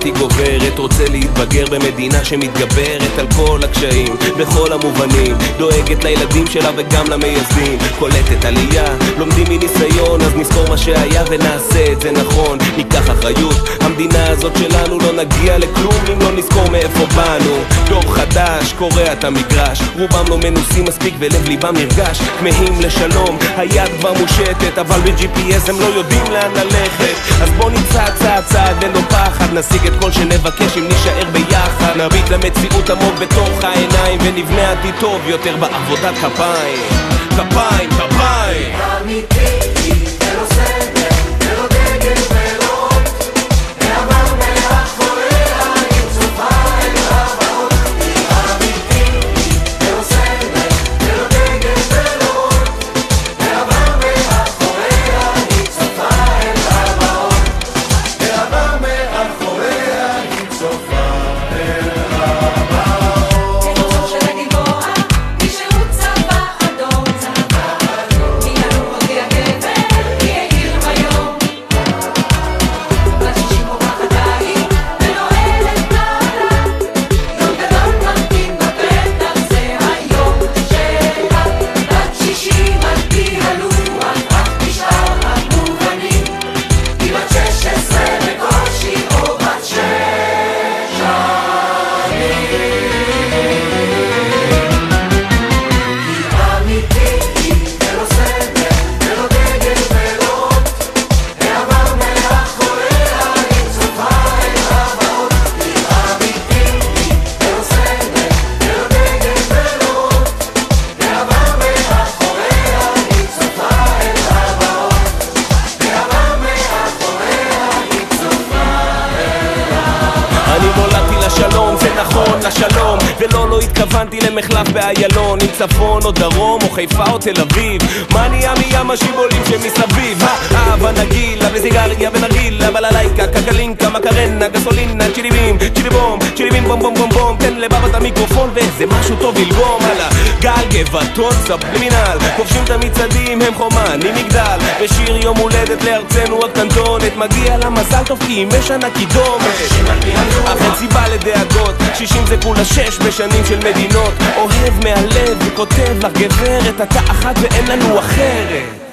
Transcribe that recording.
היא גוברת, רוצה להתבגר במדינה שמתגברת על כל הקשיים בכל המובנים, דואגת לילדים שלה וגם למייסדים, קולטת עלייה, לומדים מניסיון, אז נזכור מה שהיה ונעשה את זה נכון, ניקח אחריות, המדינה הזאת שלנו לא נגיע לכלום אם לא נזכור מאיפה באנו. דור חדש קורע את המגרש, רובם לא מנוסים מספיק ולב ליבם נרגש, כמהים לשלום, היד כבר מושטת, אבל ב-GPS הם לא יודעים לאן ללכת. אז בוא נצעד צעד צעד ולא פחד, נשיג את כל שנבקש אם נשאר ביחד, נביט למציאות עמוק בתוך העיניים ונבנה עתיד טוב יותר בעבודת כפיים. כפיים, כפיים אמיתי, ולא סדר, ולא דגל ולא אות, ועבר מאחוריה עם צופה אל הבאות. אמיתי, ולא סדר, ולא דגל ולא אות, ועבר מאחוריה עם צופה אל הבאות. ועבר מאחוריה עם צופה אל הבאות. צאצא של הגלבוע, מי שהוא צבא אדום, צבא אדום, מי ינוח בלי הגבר, מי העיר ביום. בת 60 מורחת עין, ונועלת נעלה, יום גדול ממתין בפתח, זה היום שלה. בת 60 על פי הלוח, רק נשאר המובנים, היא בת 16 בקושי או בת 6 אמיתי, ולא סדר, ולא דגל ולא אות, ועבר מאחוריה עם צופה אל הבאות. אמיתי, ולא סדר, ולא דגל ולא אות, ועבר מאחוריה עם צופה אל הבאות. ועבר מאחוריה עם צופה אל הבאות. אני נולדתי לשלום, זה נכון לשלום, ולא התכוונתי למחלף באיילון, אם צפון או דרום או חיפה או תל אביב, מה נהיה מים השיבולים שמסביב? אהבה נגילה וסיגריה ונרגילה, בללייקה, קקלינקה, מקרנה, גסולינה, צ'יליבים, צ'יליבום, צ'יליבים בום בום בום בום, תן לבבת המיקרופון ואיזה משהו טוב ללגום על הגל גבעתון סבלימינל, כובשים את המצעדים הם חומני מגדל, בשיר יום הולדת לארצנו הקטנטונת, מגיע לה מזל טוב כי ימי שנה קידומת, אך אין סיבה לדאגות, 60 זה כולה 6 בשנים של מדינות, אוהב מהלב וכותב לך גברת, אתה אחת ואין לנו אחרת.